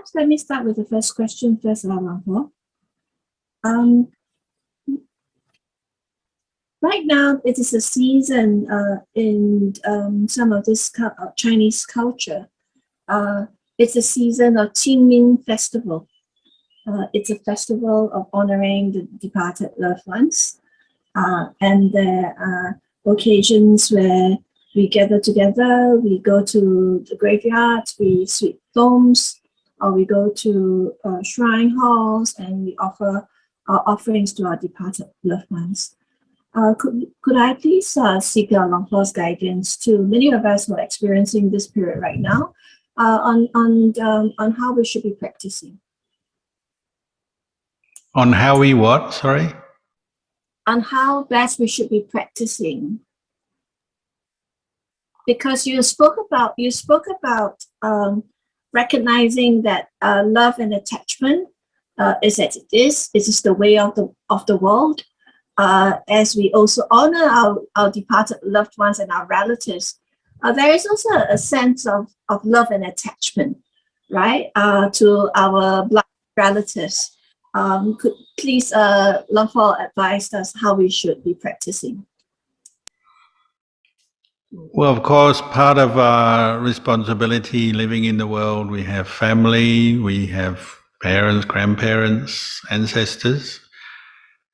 perhaps let me start with the first question first, Lampo. Right now, it is a season in some of this Chinese culture. It's a season of Qingming Festival. It's a festival of honoring the departed loved ones. And there are occasions where we gather together, we go to the graveyards, we sweep tombs, or we go to shrine halls and we offer our offerings to our departed loved ones. Could I please seek Long Paul's guidance to many of us who are experiencing this period right now on how we should be practicing? On how we what? Sorry? On how best we should be practicing. Because you spoke about recognizing that love and attachment is as it is. It is the way of the world. As we also honor our departed loved ones and our relatives, there is also a sense of love and attachment, right, to our blood relatives. Could please, Long Paul, advise us how we should be practicing? Well, of course, part of our responsibility living in the world, we have family, we have parents, grandparents, ancestors,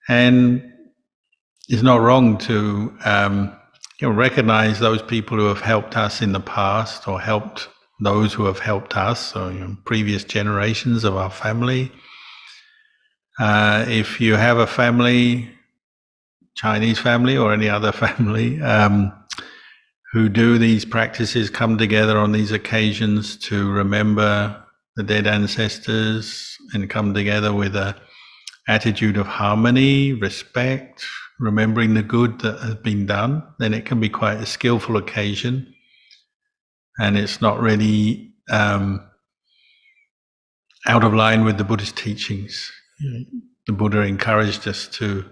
and it's not wrong to recognize those people who have helped us in the past or helped those who have helped us, or previous generations of our family. If you have a family, Chinese family or any other family, who do these practices, come together on these occasions to remember the dead ancestors and come together with an attitude of harmony, respect, remembering the good that has been done, then it can be quite a skillful occasion. And it's not really out of line with the Buddhist teachings. The Buddha encouraged us to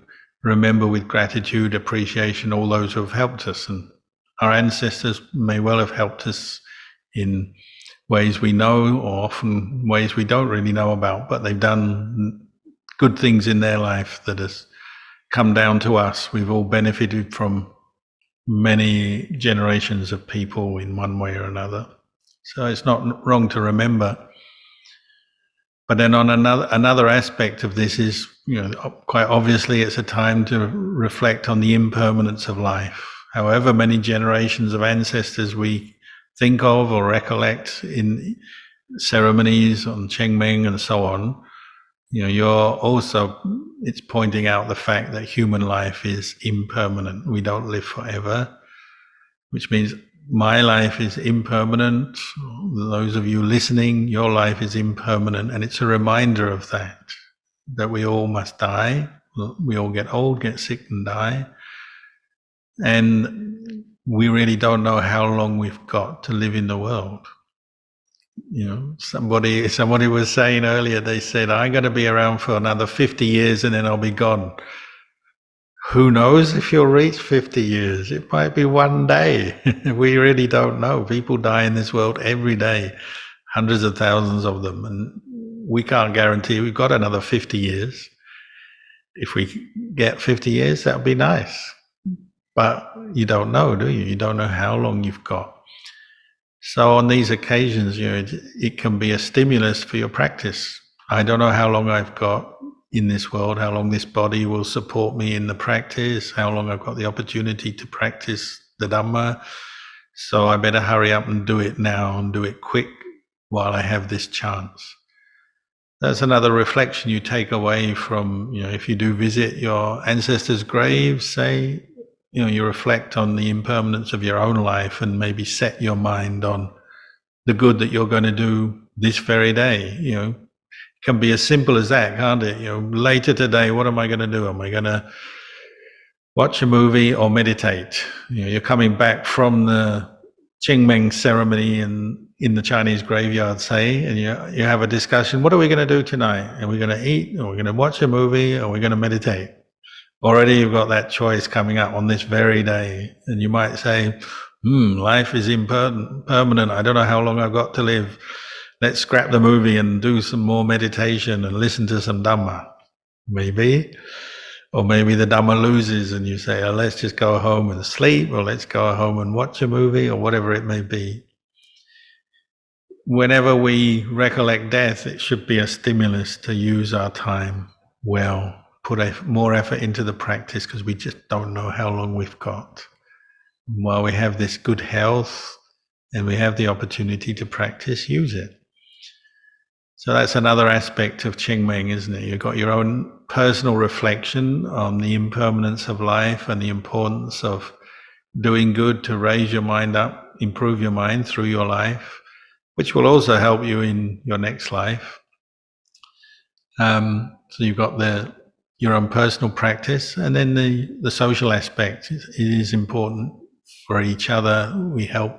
remember with gratitude, appreciation, all those who have helped us. And our ancestors may well have helped us in ways we know, or often ways we don't really know about, but they've done good things in their life that has come down to us. We've all benefited from many generations of people in one way or another. So it's not wrong to remember. But then on another aspect of this is, quite obviously it's a time to reflect on the impermanence of life. However many generations of ancestors we think of or recollect in ceremonies on Chengmeng and so on, it's pointing out the fact that human life is impermanent. We don't live forever, which means my life is impermanent. Those of you listening, your life is impermanent. And it's a reminder of that we all must die. We all get old, get sick and die. And we really don't know how long we've got to live in the world. Somebody was saying earlier, they said, I'm going to be around for another 50 years and then I'll be gone. Who knows if you'll reach 50 years? It might be one day. We really don't know. People die in this world every day, hundreds of thousands of them. And we can't guarantee we've got another 50 years. If we get 50 years, that would be nice. But you don't know, do you? You don't know how long you've got. So on these occasions, it can be a stimulus for your practice. I don't know how long I've got in this world, how long this body will support me in the practice, how long I've got the opportunity to practice the Dhamma. So I better hurry up and do it now and do it quick while I have this chance. That's another reflection you take away from, if you do visit your ancestors' graves, say, you reflect on the impermanence of your own life and maybe set your mind on the good that you're going to do this very day. It can be as simple as that, can't it? Later today, what am I going to do? Am I going to watch a movie or meditate? You're coming back from the Qingming ceremony in the Chinese graveyard, say, and you have a discussion. What are we going to do tonight? Are we going to eat? Or are we going to watch a movie? Or are we going to meditate? Already you've got that choice coming up on this very day. And you might say, life is impermanent. I don't know how long I've got to live. let's scrap the movie and do some more meditation and listen to some Dhamma. Maybe. Or maybe the Dhamma loses and you say, oh, let's just go home and sleep, or let's go home and watch a movie, or whatever it may be. Whenever we recollect death, it should be a stimulus to use our time well, put more effort into the practice, because we just don't know how long we've got. While we have this good health and we have the opportunity to practice, use it. So that's another aspect of Qingming, isn't it? You've got your own personal reflection on the impermanence of life and the importance of doing good to raise your mind up, improve your mind through your life, which will also help you in your next life. So you've got your own personal practice, and then the social aspect is important for each other. We help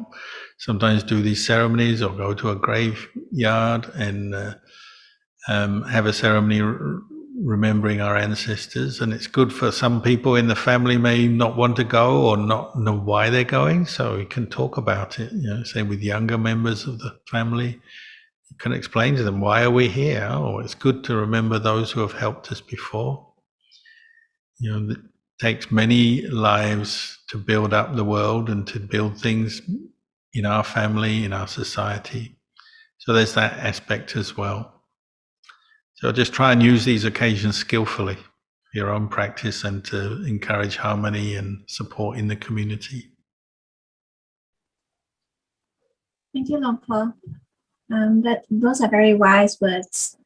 sometimes do these ceremonies or go to a graveyard and have a ceremony remembering our ancestors. And it's good for some people in the family may not want to go or not know why they're going, so we can talk about it, say with younger members of the family. You can explain to them, why are we here? Oh, it's good to remember those who have helped us before. It takes many lives to build up the world and to build things in our family, in our society. So there's that aspect as well. So just try and use these occasions skillfully for your own practice and to encourage harmony and support in the community. Thank you, Long Po. Those are very wise words.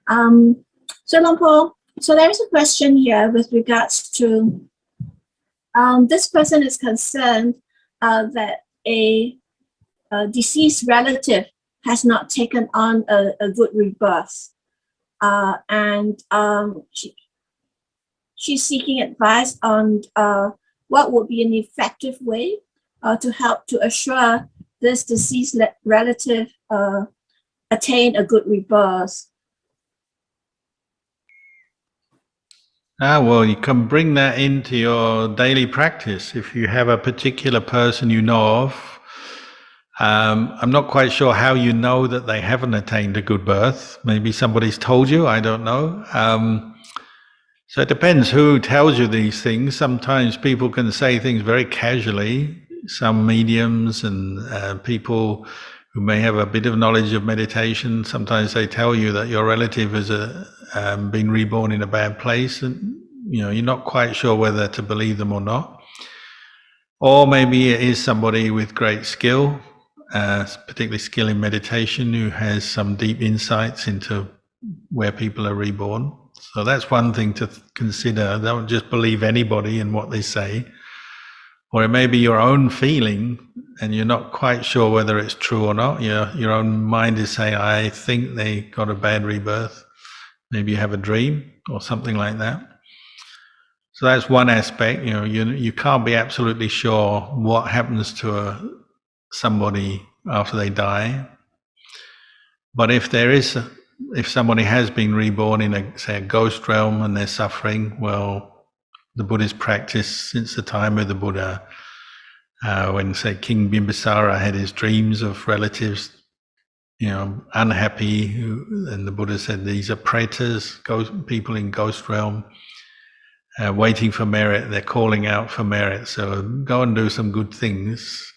So Long Po, so there is a question here with regards to this person is concerned that a deceased relative has not taken on a good rebirth, and she's seeking advice on what would be an effective way to help to assure this deceased relative attain a good rebirth. Well, you can bring that into your daily practice. If you have a particular person you know of, I'm not quite sure how you know that they haven't attained a good birth. Maybe somebody's told you, I don't know. So it depends who tells you these things. Sometimes people can say things very casually. Some mediums and people who may have a bit of knowledge of meditation, sometimes they tell you that your relative has been reborn in a bad place, and you're not quite sure whether to believe them or not. Or maybe it is somebody with great skill, particularly skill in meditation, who has some deep insights into where people are reborn. So that's one thing to consider. Don't just believe anybody and what they say. Or it may be your own feeling and you're not quite sure whether it's true or not. Your own mind is saying, I think they got a bad rebirth. Maybe you have a dream or something like that. So that's one aspect. You can't be absolutely sure what happens to somebody after they die. But if somebody has been reborn in a ghost realm and they're suffering, well, the Buddhist practice since the time of the Buddha, when say King Bimbisara had his dreams of relatives, unhappy, and the Buddha said these are pretas, people in ghost realm, waiting for merit. They're calling out for merit. So go and do some good things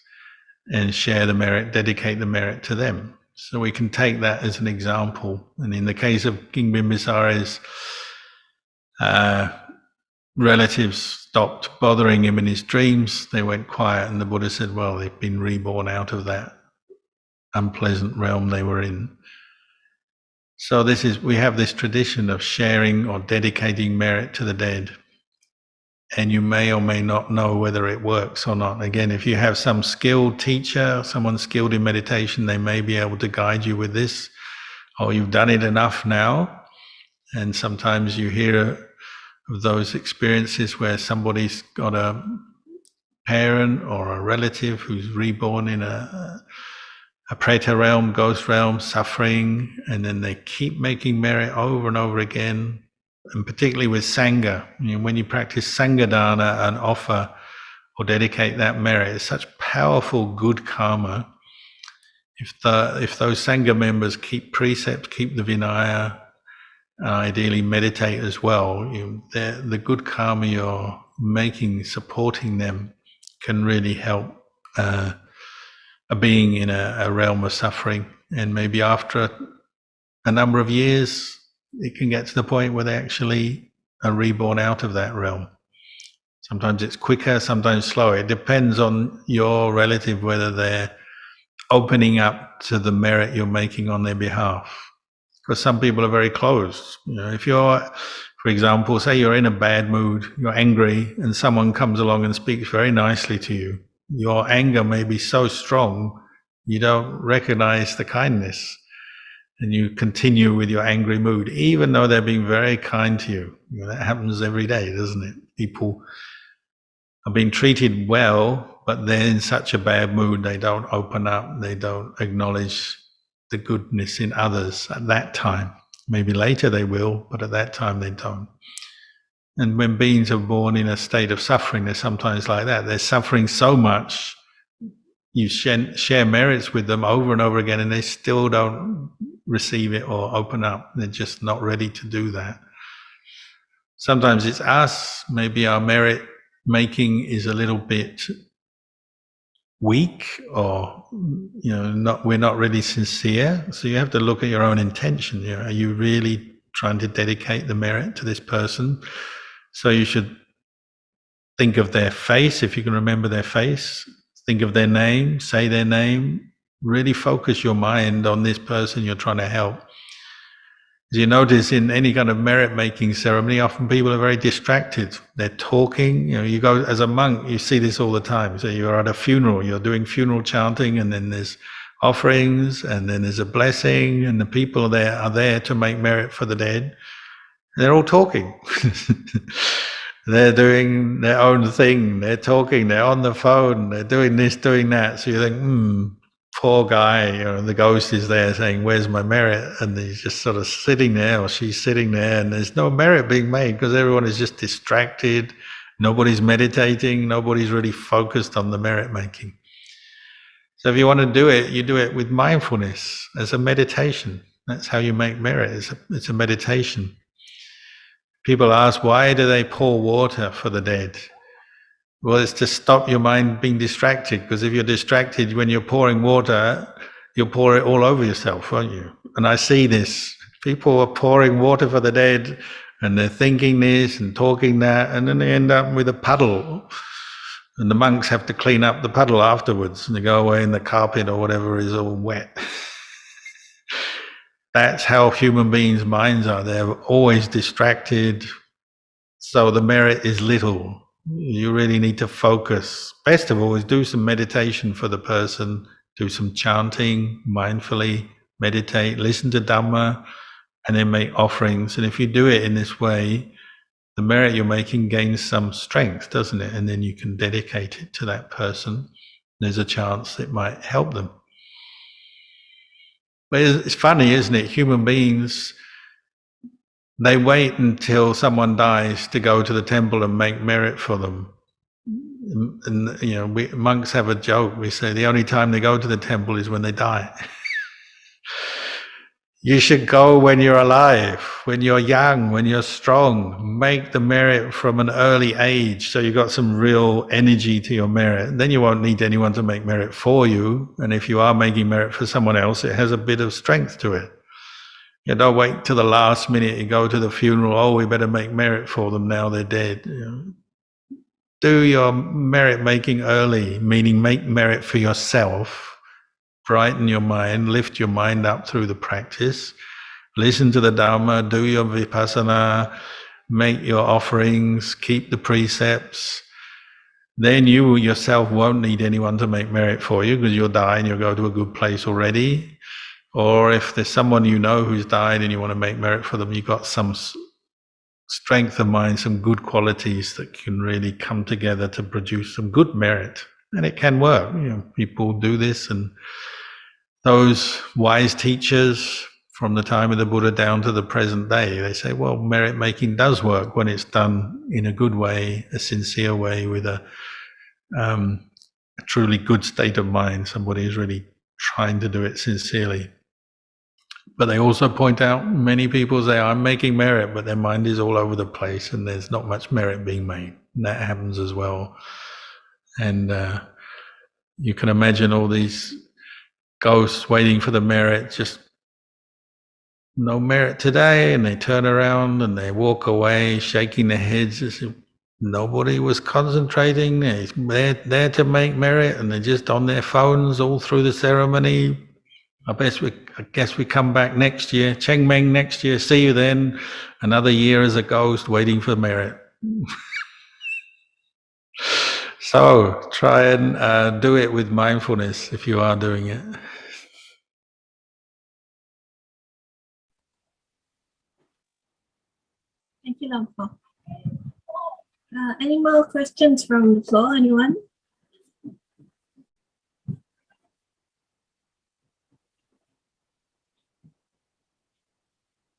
and share the merit, dedicate the merit to them. So we can take that as an example. And in the case of King Bimbisara's relatives stopped bothering him in his dreams, they went quiet, and the Buddha said, well, they've been reborn out of that unpleasant realm they were in. So we have this tradition of sharing or dedicating merit to the dead. And you may or may not know whether it works or not. Again, if you have some skilled teacher, someone skilled in meditation, they may be able to guide you with this. Or you've done it enough now. And sometimes you hear of those experiences where somebody's got a parent or a relative who's reborn in a preta realm, ghost realm, suffering, and then they keep making merit over and over again. And particularly with Sangha, when you practice Sanghadana and offer or dedicate that merit, it's such powerful good karma. if those Sangha members keep precepts, keep the Vinaya, ideally meditate as well, the good karma you're making, supporting them, can really help a being in a realm of suffering. And maybe after a number of years, it can get to the point where they actually are reborn out of that realm. Sometimes it's quicker, sometimes slower. It depends on your relative, whether they're opening up to the merit you're making on their behalf. Because some people are very closed. If you're, for example, say you're in a bad mood, you're angry, and someone comes along and speaks very nicely to you, your anger may be so strong you don't recognize the kindness, and you continue with your angry mood, even though they're being very kind to you. That happens every day, doesn't it? People are being treated well, but they're in such a bad mood, they don't open up, they don't acknowledge the goodness in others at that time. Maybe later they will, but at that time they don't. And when beings are born in a state of suffering, they're sometimes like that. They're suffering so much, you share merits with them over and over again, and they still don't receive it or open up. They're just not ready to do that. Sometimes it's us, maybe our merit making is a little bit weak, or we're not really sincere. So you have to look at your own intention. Are you really trying to dedicate the merit to this person? So you should think of their face, if you can remember their face. Think of their name, say their name. Really focus your mind on this person you're trying to help. As you notice, in any kind of merit-making ceremony, often people are very distracted. They're talking. You go as a monk, you see this all the time. So you're at a funeral, you're doing funeral chanting, and then there's offerings, and then there's a blessing, and the people there are there to make merit for the dead. They're all talking. They're doing their own thing. They're talking. They're on the phone. They're doing this, doing that. So you think, poor guy. The ghost is there saying, "Where's my merit?" And he's just sort of sitting there, or she's sitting there, and there's no merit being made because everyone is just distracted. Nobody's meditating. Nobody's really focused on the merit making. So if you want to do it, you do it with mindfulness as a meditation. That's how you make merit. It's a meditation. People ask, why do they pour water for the dead? Well, it's to stop your mind being distracted, because if you're distracted when you're pouring water, you'll pour it all over yourself, won't you? And I see this. People are pouring water for the dead, and they're thinking this and talking that, and then they end up with a puddle. And the monks have to clean up the puddle afterwards, and they go away and the carpet or whatever is all wet. That's how human beings' minds are. They're always distracted. So the merit is little. You really need to focus. Best of all is do some meditation for the person, do some chanting mindfully, meditate, listen to Dhamma, and then make offerings. And if you do it in this way, the merit you're making gains some strength, doesn't it? And then you can dedicate it to that person. There's a chance it might help them. But it's funny, isn't it? Human beings, they wait until someone dies to go to the temple and make merit for them. And we monks have a joke. We say the only time they go to the temple is when they die. You should go when you're alive, when you're young, when you're strong. Make the merit from an early age, so you've got some real energy to your merit. Then you won't need anyone to make merit for you. And if you are making merit for someone else, it has a bit of strength to it. You don't wait till the last minute. You go to the funeral. Oh, we better make merit for them now they're dead. Do your merit making early, meaning make merit for yourself. Brighten your mind, lift your mind up through the practice. Listen to the Dhamma, do your vipassana, make your offerings, keep the precepts. Then you yourself won't need anyone to make merit for you, because you'll die and you'll go to a good place already. Or if there's someone you know who's died and you want to make merit for them, you've got some strength of mind, some good qualities that can really come together to produce some good merit. And it can work. People do this, and those wise teachers from the time of the Buddha down to the present day, they say, well, merit making does work when it's done in a good way, a sincere way, with a truly good state of mind. Somebody is really trying to do it sincerely. But they also point out, many people say, I'm making merit, but their mind is all over the place and there's not much merit being made. And that happens as well. And you can imagine all these ghosts waiting for the merit, just no merit today, and they turn around and they walk away shaking their heads as if nobody was concentrating. They're there to make merit and they're just on their phones all through the ceremony. I guess we come back next year, Cheng Meng next year, see you then. Another year as a ghost waiting for merit. So try and do it with mindfulness if you are doing it. Thank you, Lampo. Any more questions from the floor? Anyone?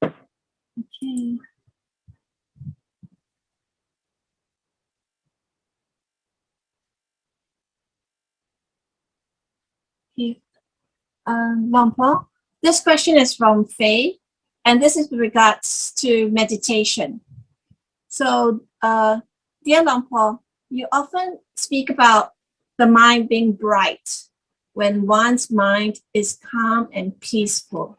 Okay. Okay. Lampo, this question is from Faye, and this is with regards to meditation. So, dear Lampo, you often speak about the mind being bright when one's mind is calm and peaceful.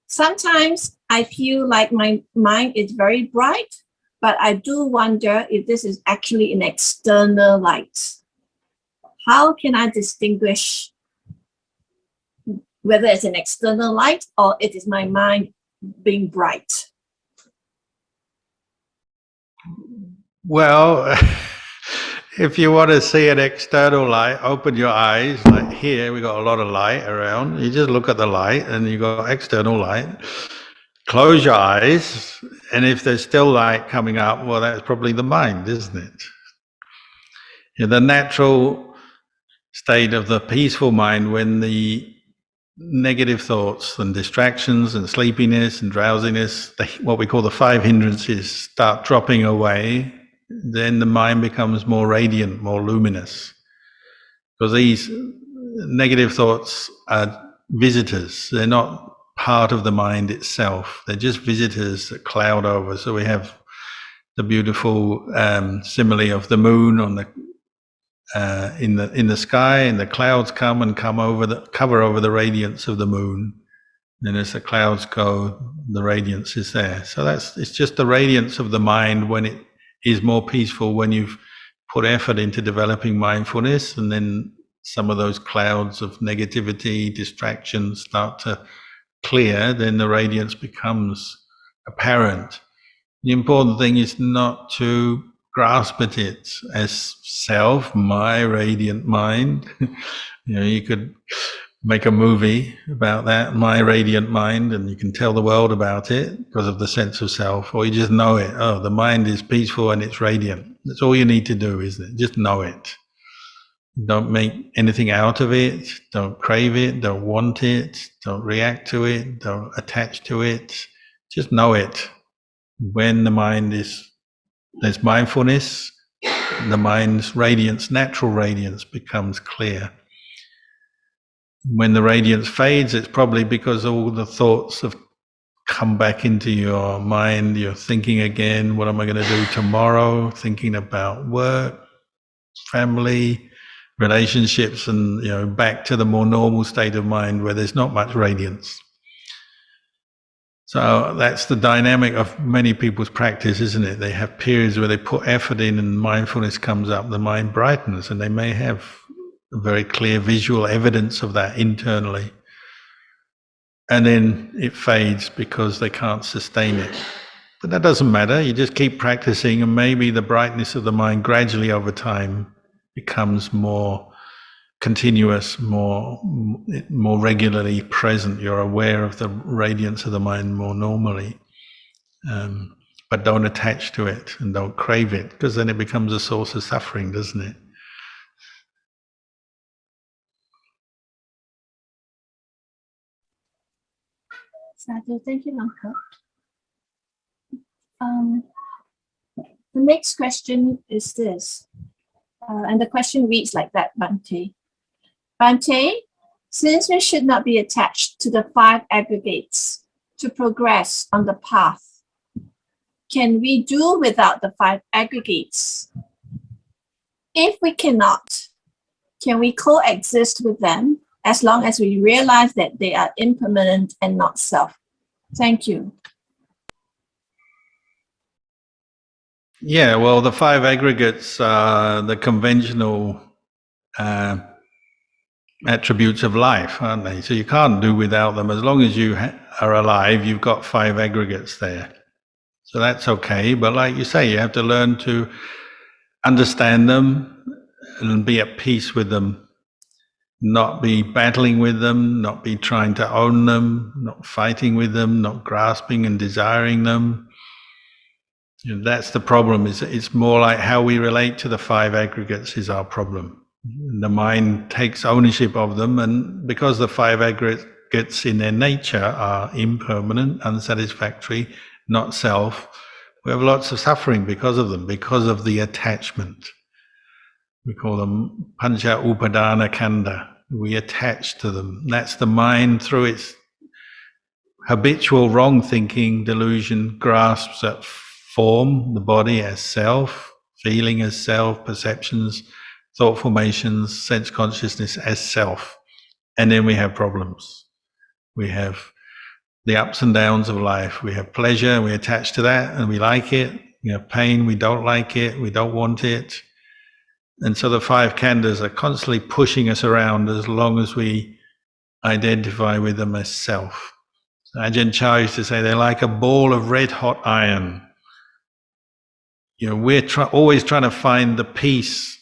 Sometimes I feel like my mind is very bright, but I do wonder if this is actually an external light. How can I distinguish whether it's an external light or it is my mind being bright? Well, if you want to see an external light, open your eyes. Like here, we got a lot of light around. You just look at the light and you got external light. Close your eyes, and if there's still light coming up, well, that's probably the mind, isn't it? The natural state of the peaceful mind, when the negative thoughts and distractions and sleepiness and drowsiness, what we call the 5 hindrances, start dropping away, then the mind becomes more radiant, more luminous. Because these negative thoughts are visitors. They're not part of the mind itself. They're just visitors that cloud over. So we have the beautiful simile of the moon on the in the sky, and the clouds come over cover over the radiance of the moon. And as the clouds go, the radiance is there. So it's just the radiance of the mind when it is more peaceful, when you've put effort into developing mindfulness, and then some of those clouds of negativity, distractions start to clear, then the radiance becomes apparent. The important thing is not to grasp at it as self, my radiant mind. You could make a movie about that, my radiant mind, and you can tell the world about it because of the sense of self, or you just know it. Oh, the mind is peaceful and it's radiant. That's all you need to do, isn't it? Just know it. Don't make anything out of it. Don't crave it. Don't want it. Don't react to it. Don't attach to it. Just know it. When the mind there's mindfulness, the mind's radiance, natural radiance, becomes clear. When the radiance fades, it's probably because all the thoughts have come back into your mind. You're thinking again, what am I going to do tomorrow? Thinking about work, family, relationships, and back to the more normal state of mind where there's not much radiance. So that's the dynamic of many people's practice, isn't it? They have periods where they put effort in and mindfulness comes up, the mind brightens, and they may have very clear visual evidence of that internally. And then it fades because they can't sustain it. But that doesn't matter. You just keep practicing, and maybe the brightness of the mind gradually over time becomes more continuous, more regularly present. You're aware of the radiance of the mind more normally. But don't attach to it and don't crave it, because then it becomes a source of suffering, doesn't it? Sadhu, thank you, Lampo. The next question is this, and the question reads like that, Bhante. Bante, since we should not be attached to the 5 aggregates to progress on the path, can we do without the 5 aggregates? If we cannot, can we coexist with them as long as we realize that they are impermanent and not self? Thank you. Yeah, well, the 5 aggregates are the conventional attributes of life, aren't they? So you can't do without them. As long as you are alive, you've got 5 aggregates there. So that's okay. But like you say, you have to learn to understand them and be at peace with them. Not be battling with them, not be trying to own them, not fighting with them, not grasping and desiring them. You know, that's the problem. It's more like how we relate to the 5 aggregates is our problem. The mind takes ownership of them, and because the 5 aggregates in their nature are impermanent, unsatisfactory, not self, we have lots of suffering because of them, because of the attachment. We call them pancha upadana kanda. We attach to them. That's the mind through its habitual wrong thinking, delusion, grasps at form, the body as self, feeling as self, perceptions, thought formations, sense consciousness as self. And then we have problems. We have the ups and downs of life. We have pleasure, we attach to that and we like it. We have pain, we don't like it, we don't want it. And so the 5 khandhas are constantly pushing us around as long as we identify with them as self. Ajahn Chah used to say they're like a ball of red hot iron. You know, we're always trying to find the peace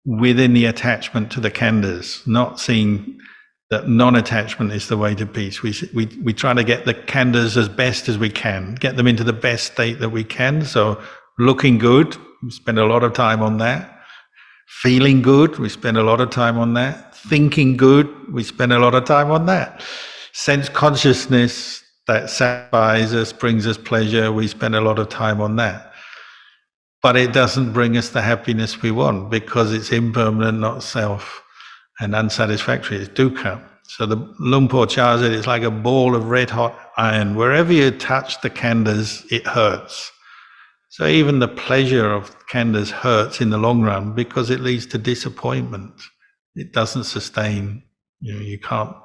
within the attachment to the khandhas, not seeing that non-attachment is the way to peace. We try to get the khandhas as best as we can, get them into the best state that we can. So looking good, we spend a lot of time on that. Feeling good, we spend a lot of time on that. Thinking good, we spend a lot of time on that. Sense consciousness that satisfies us, brings us pleasure, we spend a lot of time on that. But it doesn't bring us the happiness we want because it's impermanent, not self, and unsatisfactory. It's dukkha. So the Luang Por Chah said it's like a ball of red hot iron. Wherever you touch the khandhas, it hurts. So even the pleasure of khandhas hurts in the long run because it leads to disappointment. It doesn't sustain. You know, you can't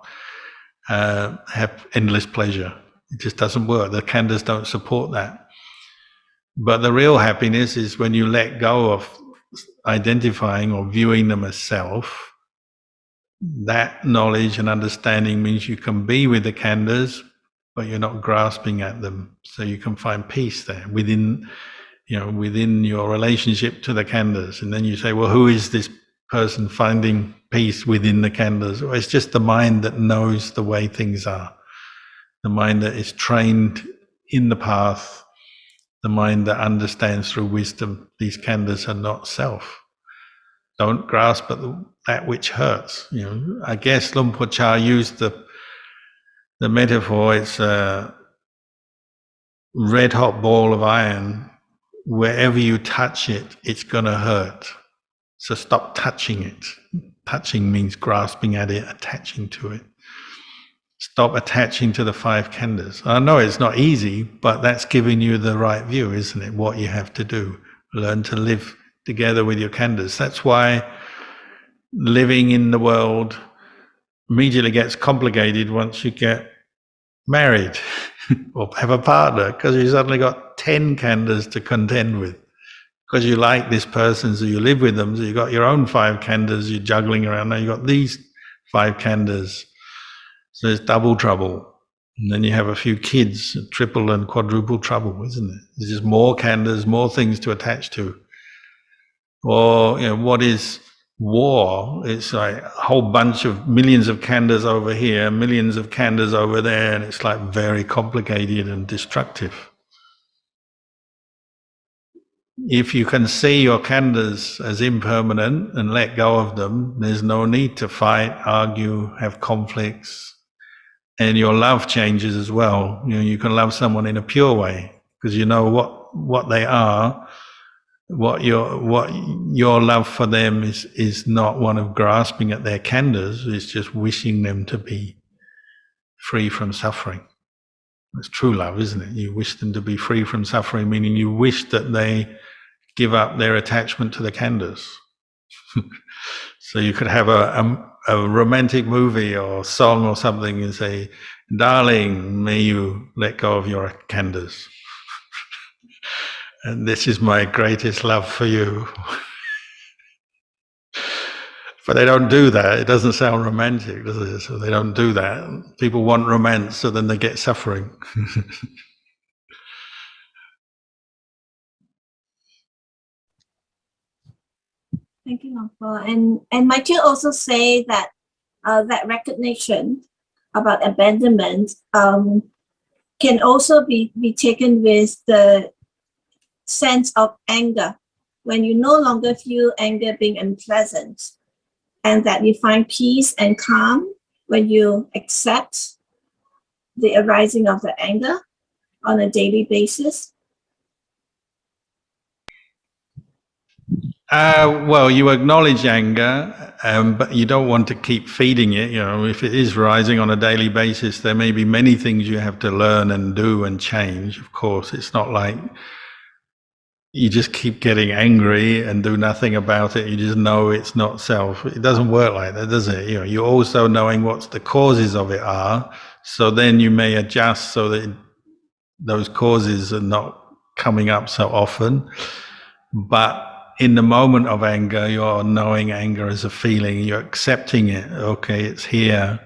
have endless pleasure. It just doesn't work. The khandhas don't support that. But the real happiness is when you let go of identifying or viewing them as self. That knowledge and understanding means you can be with the khandhas, but you're not grasping at them. So you can find peace there within your relationship to the khandhas. And then you say, well, who is this person finding peace within the khandhas? Well, it's just the mind that knows the way things are. The mind that is trained in the path. The mind that understands through wisdom these khandhas are not self. Don't grasp at that which hurts. You know, I guess Luang Por Chah used the metaphor. It's a red hot ball of iron. Wherever you touch it, it's going to hurt. So stop touching it. Touching means grasping at it, attaching to it. Stop attaching to the 5 khandhas. I know it's not easy, but that's giving you the right view, isn't it? What you have to do. Learn to live together with your khandhas. That's why living in the world immediately gets complicated once you get married or have a partner, because you suddenly got 10 khandhas to contend with. Because you like this person, so you live with them, so you've got your own 5 khandhas you're juggling around. Now you've got these 5 khandhas. So there's double trouble. And then you have a few kids, triple and quadruple trouble, isn't it? There's just more khandhas, more things to attach to. Or, you know, what is war? It's like a whole bunch of millions of khandhas over here, millions of khandhas over there, and it's like very complicated and destructive. If you can see your khandhas as impermanent and let go of them, there's no need to fight, argue, have conflicts. And your love changes as well. You know, you can love someone in a pure way because you know what they are, what your love for them is not one of grasping at their khandhas, it's just wishing them to be free from suffering. It's true love, isn't it? You wish them to be free from suffering, meaning you wish that they give up their attachment to the khandhas. So you could have a romantic movie or song or something and say, darling, may you let go of your khandhas. And this is my greatest love for you. But they don't do that. It doesn't sound romantic, does it? So they don't do that. People want romance, so then they get suffering. Thank you, Uncle. And might you also say that that recognition about abandonment can also be taken with the sense of anger, when you no longer feel anger being unpleasant, and that you find peace and calm when you accept the arising of the anger on a daily basis? Well, you acknowledge anger, but you don't want to keep feeding it. You know, if it is rising on a daily basis, there may be many things you have to learn and do and change. Of course, it's not like you just keep getting angry and do nothing about it. You just know it's not self. It doesn't work like that, does it? You know, you're also knowing what the causes of it are. So then you may adjust so that those causes are not coming up so often. But in the moment of anger, you're knowing anger as a feeling, you're accepting it. Okay, it's here.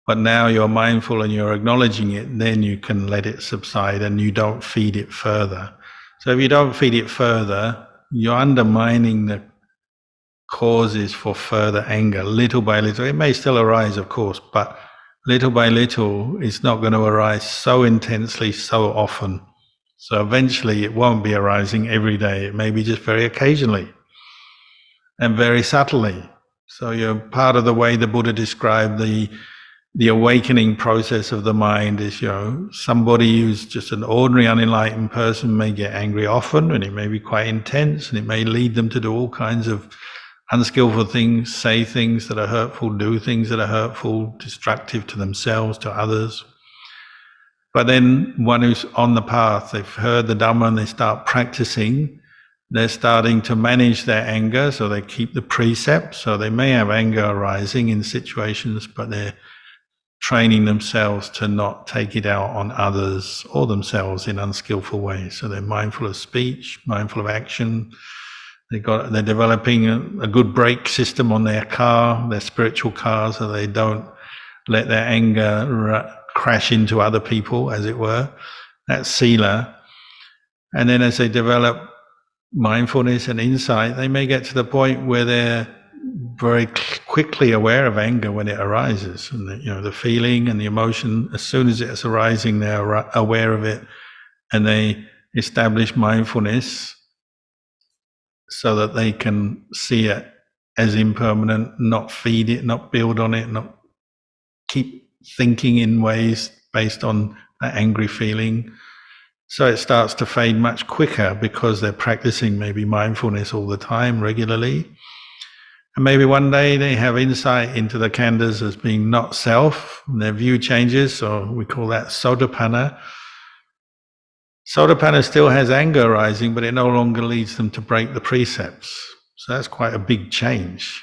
But now you're mindful and you're acknowledging it, then you can let it subside and you don't feed it further. So if you don't feed it further, you're undermining the causes for further anger, little by little. It may still arise, of course, but little by little, it's not going to arise so intensely, so often. So eventually it won't be arising every day. It may be just very occasionally and very subtly. So you're part of the way the Buddha described the awakening process of the mind is, you know, somebody who's just an ordinary unenlightened person may get angry often, and it may be quite intense, and it may lead them to do all kinds of unskillful things, say things that are hurtful, do things that are hurtful, destructive to themselves, to others. But then one who's on the path, they've heard the Dhamma and they start practicing, they're starting to manage their anger, so they keep the precepts. So they may have anger arising in situations, but they're training themselves to not take it out on others or themselves in unskillful ways. So they're mindful of speech, mindful of action. They're developing a good brake system on their car, their spiritual car, so they don't let their anger crash into other people, as it were. That's sila. And then as they develop mindfulness and insight, they may get to the point where they're very quickly aware of anger when it arises, and the feeling and the emotion, as soon as it's arising, they're aware of it, and they establish mindfulness so that they can see it as impermanent, not feed it, not build on it, not keep thinking in ways based on that angry feeling. So it starts to fade much quicker because they're practicing maybe mindfulness all the time, regularly. And maybe one day they have insight into the khandhas as being not self, and their view changes, so we call that sotapanna. Sotapanna still has anger arising, but it no longer leads them to break the precepts. So that's quite a big change.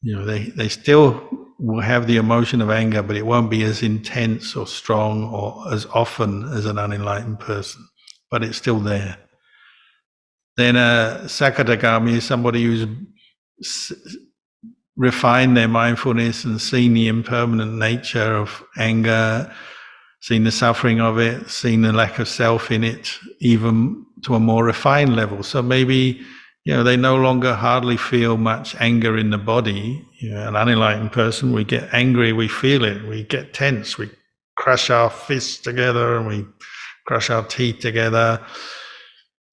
They still will have the emotion of anger, but it won't be as intense or strong or as often as an unenlightened person, but it's still there. Then a Sakadagami is somebody who's refined their mindfulness and seen the impermanent nature of anger, seen the suffering of it, seen the lack of self in it, even to a more refined level. So maybe, they no longer hardly feel much anger in the body. An unenlightened person, we get angry, we feel it, we get tense, we crush our fists together and we crush our teeth together.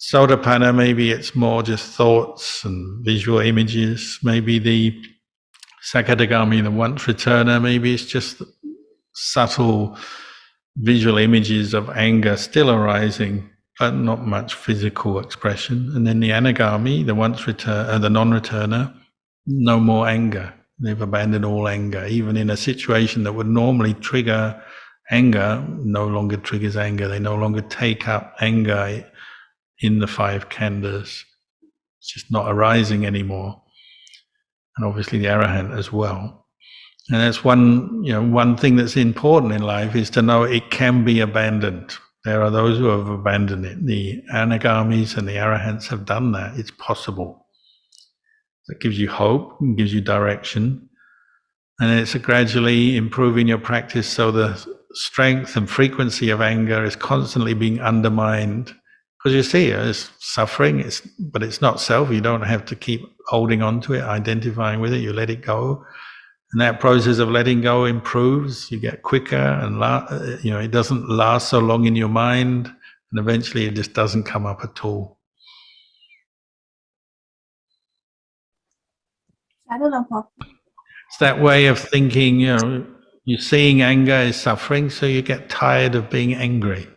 Sotapanna, maybe it's more just thoughts and visual images. Maybe the Sakadagami, the once returner, maybe it's just subtle visual images of anger still arising, but not much physical expression. And then the anagami, the the non-returner, no more anger. They've abandoned all anger. Even in a situation that would normally trigger anger, no longer triggers anger. They no longer take up anger in the 5 khandhas. It's just not arising anymore. And obviously the arahant as well. And that's one thing that's important in life, is to know it can be abandoned. There are those who have abandoned it. The anagamis and the arahants have done that. It's possible. It gives you hope, and gives you direction. And it's gradually improving your practice so the strength and frequency of anger is constantly being undermined. Because you see, it's suffering, but it's not self. You don't have to keep holding on to it, identifying with it. You let it go. And that process of letting go improves. You get quicker, and it doesn't last so long in your mind. And eventually it just doesn't come up at all. It's that way of thinking, you're seeing anger as suffering, so you get tired of being angry.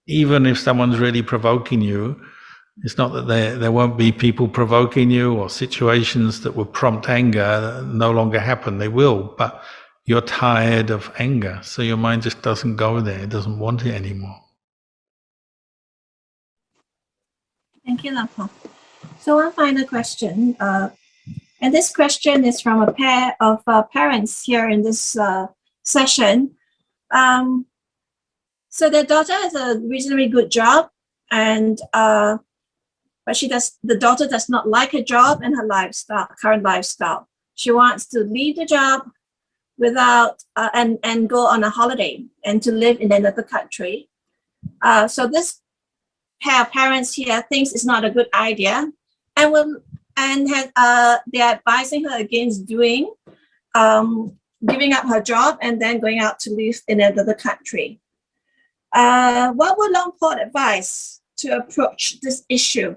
Even if someone's really provoking you, it's not that there won't be people provoking you or situations that would prompt anger no longer happen. They will, but you're tired of anger, so your mind just doesn't go there. It doesn't want it anymore. Thank you, Lampo. So one final question. And this question is from a pair of parents here in this session. So their daughter has a reasonably good job, and but the daughter does not like her job and her current lifestyle. She wants to leave the job without and go on a holiday and to live in another country. So this pair of parents here thinks it's not a good idea, and they're advising her against giving up her job and then going out to live in another country. What would Longport advise to approach this issue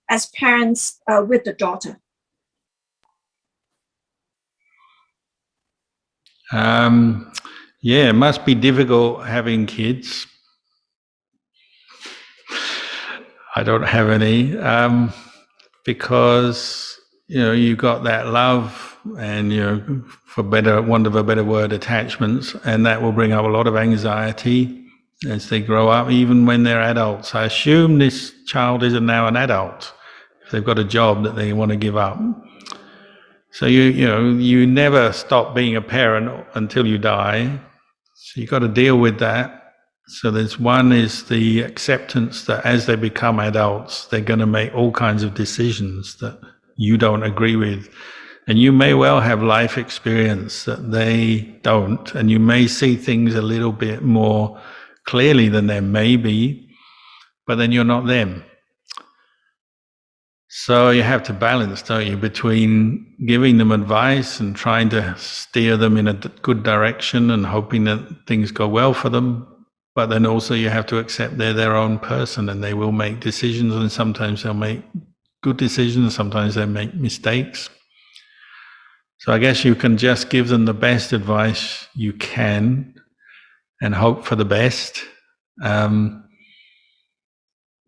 as parents with the daughter? It must be difficult having kids. I don't have any, because you got that love and for want of a better word, attachments, and that will bring up a lot of anxiety as they grow up, even when they're adults. I assume this child is now an adult. If they've got a job that they want to give up. So you never stop being a parent until you die. So you've got to deal with that. So one is the acceptance that as they become adults, they're going to make all kinds of decisions that you don't agree with. And you may well have life experience that they don't, and you may see things a little bit more clearly than them, maybe, but then you're not them. So you have to balance, don't you, between giving them advice and trying to steer them in a good direction and hoping that things go well for them. But then also you have to accept they're their own person and they will make decisions, and sometimes they'll make good decisions, sometimes they make mistakes. So I guess you can just give them the best advice you can and hope for the best.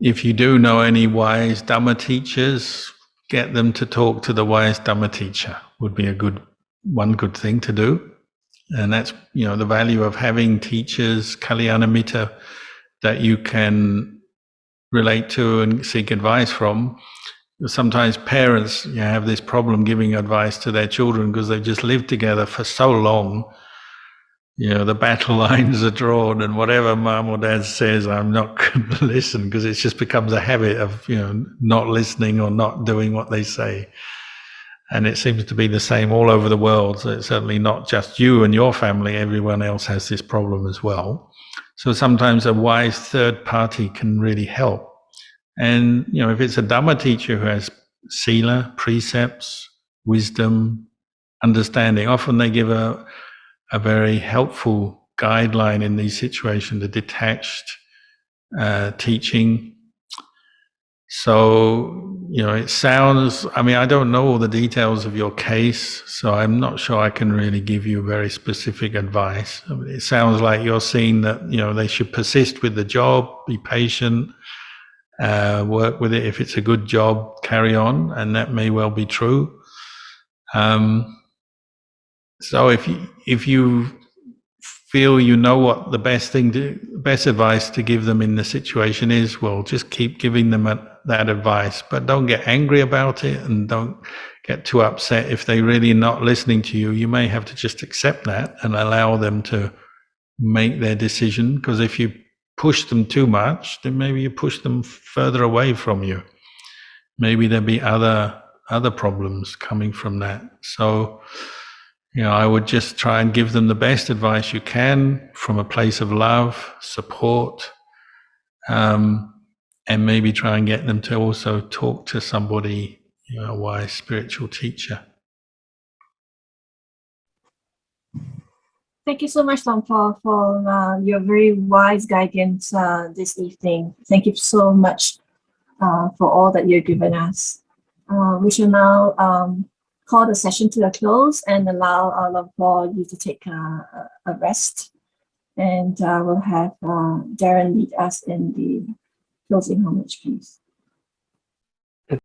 If you do know any wise Dhamma teachers, get them to talk to the wise Dhamma teacher would be one good thing to do. And that's, the value of having teachers, Kalyana Mitta, that you can relate to and seek advice from. Sometimes parents have this problem giving advice to their children because they've just lived together for so long. The battle lines are drawn, and whatever mum or dad says, I'm not going to listen, because it just becomes a habit of, not listening or not doing what they say. And it seems to be the same all over the world. So it's certainly not just you and your family, everyone else has this problem as well. So sometimes a wise third party can really help. And, if it's a Dhamma teacher who has sila, precepts, wisdom, understanding, often they give a very helpful guideline in these situations, a detached teaching. So, it sounds, I mean, I don't know all the details of your case, so I'm not sure I can really give you very specific advice. I mean, it sounds like you're seeing that, they should persist with the job, be patient, work with it. If it's a good job, carry on, and that may well be true. So if you feel what the best advice to give them in the situation is, well, just keep giving them that advice, but don't get angry about it and don't get too upset if they really not listening to you. You may have to just accept that and allow them to make their decision, because if you push them too much, then maybe you push them further away from you. Maybe there'll be other problems coming from that. So I would just try and give them the best advice you can from a place of love, support, and maybe try and get them to also talk to somebody, a wise spiritual teacher. Thank you so much, Tom, for your very wise guidance this evening. Thank you so much for all that you've given us. We shall now call the session to a close and allow all of you to take a rest. And we'll have Darren lead us in the closing homage, please.